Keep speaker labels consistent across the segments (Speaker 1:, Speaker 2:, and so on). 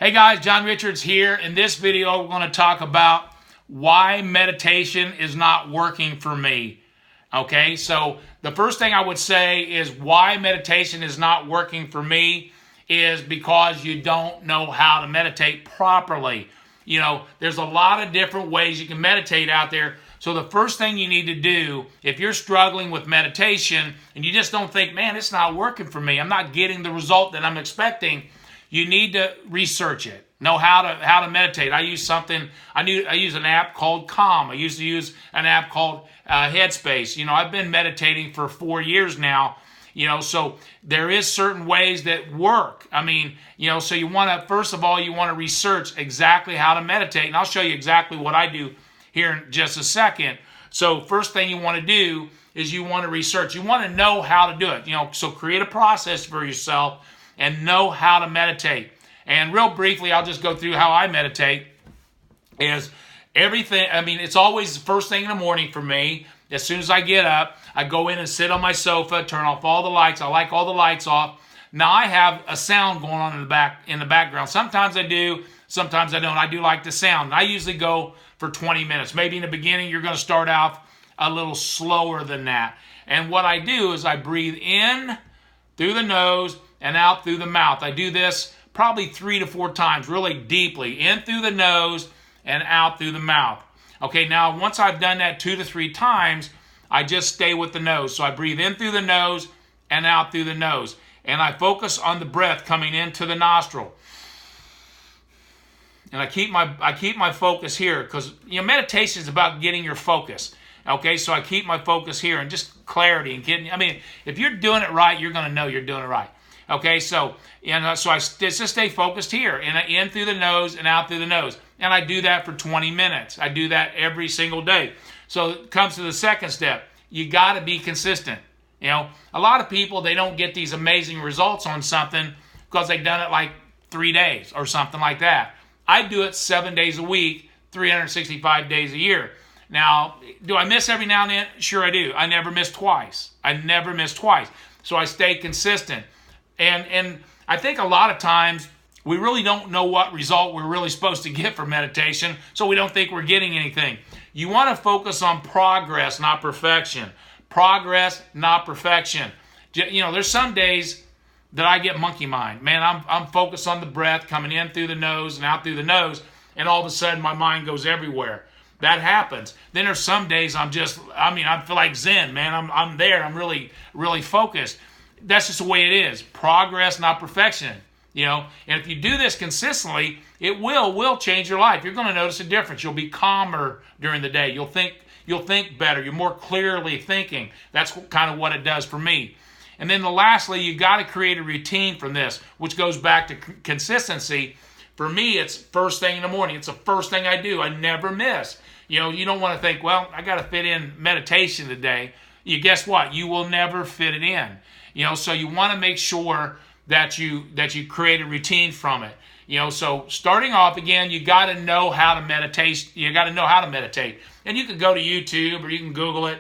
Speaker 1: Hey guys, John Richards here. In this video, we're going to talk about why meditation is not working for me. Okay, so the first thing I would say is why meditation is not working for me is because you don't know how to meditate properly. You know, there's a lot of different ways you can meditate out there. So the first thing you need to do, if you're struggling with meditation and you just don't think, man, it's not working for me, I'm not getting the result that I'm expecting, you need to research it. Know how to meditate. I use an app called Calm. I used to use an app called Headspace. You know, I've been meditating for 4 years now. You know, so there is certain ways that work. I mean, you know, so you want to, first of all, you want to research exactly how to meditate. And I'll show you exactly what I do here in just a second. So first thing you want to do is you want to research. You want to know how to do it. You know, so create a process for yourself and know how to meditate. And real briefly, I'll just go through how I meditate. Is everything, I mean, it's always the first thing in the morning for me. As soon as I get up, I go in and sit on my sofa, turn off all the lights. I like all the lights off. Now I have a sound going on in the background. Sometimes I do, sometimes I don't. I do like the sound. I usually go for 20 minutes. Maybe in the beginning you're going to start off a little slower than that. And what I do is I breathe in through the nose and out through the mouth. I do this probably 3 to 4 times, really deeply, in through the nose and out through the mouth. Okay, now once I've done that 2 to 3 times, I just stay with the nose. So I breathe in through the nose and out through the nose. And I focus on the breath coming into the nostril. And I keep my focus here because, you know, meditation is about getting your focus. Okay, so I keep my focus here and just clarity and getting, I mean, if you're doing it right, you're going to know you're doing it right. Okay, so, you know, so I just stay focused here, and in through the nose and out through the nose. And I do that for 20 minutes. I do that every single day. So it comes to the second step. You got to be consistent. You know, a lot of people, they don't get these amazing results on something because they've done it like 3 days or something like that. I do it 7 days a week, 365 days a year. Now, do I miss every now and then? Sure I do. I never miss twice. So I stay consistent. And I think a lot of times we really don't know what result we're really supposed to get from meditation, so we don't think we're getting anything. You want to focus on progress, not perfection. Progress, not perfection. You know, there's some days that I get monkey mind. Man, I'm focused on the breath coming in through the nose and out through the nose, and all of a sudden my mind goes everywhere. That happens. Then there's some days I feel like Zen, man. I'm there. I'm really, really focused. That's just the way it is. Progress, not perfection. You know, and if you do this consistently, it will change your life. You're going to notice a difference. You'll be calmer during the day. You'll think better. You're more clearly thinking. That's kind of what it does for me. And then lastly, you got to create a routine from this, which goes back to consistency. For me, it's first thing in the morning. It's the first thing I do. I never miss. You know, you don't want to think, well, I got to fit in meditation today. Guess what? You will never fit it in. You know, so you want to make sure that you create a routine from it. You know, so starting off again, you got to know how to meditate. You got to know how to meditate, and you can go to YouTube or you can Google it,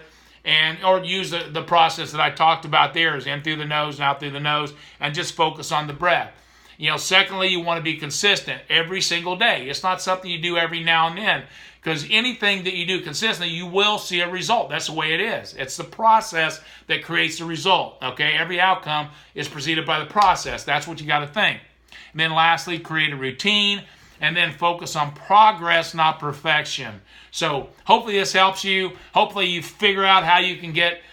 Speaker 1: or use the process that I talked about there, is in through the nose and out through the nose, and just focus on the breath. You know, secondly, you want to be consistent every single day. It's not something you do every now and then, because anything that you do consistently, you will see a result. That's the way it is. It's the process that creates the result. Okay, every outcome is preceded by the process. That's what you got to think. And then lastly, create a routine, and then focus on progress, not perfection. So hopefully this helps you. Hopefully you figure out how you can get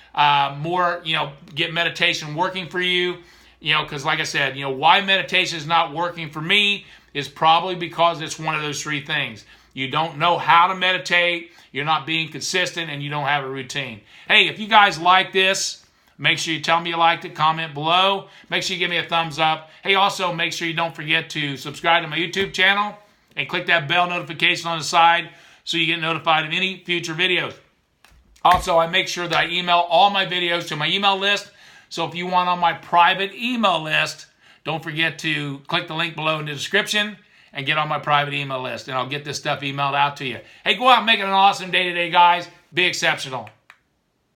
Speaker 1: get meditation working for you. You know, because like I said, you know, why meditation is not working for me is probably because it's one of those 3 things. You don't know how to meditate, you're not being consistent, and you don't have a routine. Hey, if you guys like this, make sure you tell me you liked it, comment below. Make sure you give me a thumbs up. Hey, also make sure you don't forget to subscribe to my YouTube channel and click that bell notification on the side so you get notified of any future videos. Also, I make sure that I email all my videos to my email list. So if you want on my private email list, don't forget to click the link below in the description and get on my private email list, and I'll get this stuff emailed out to you. Hey, go out and make it an awesome day today, guys. Be exceptional.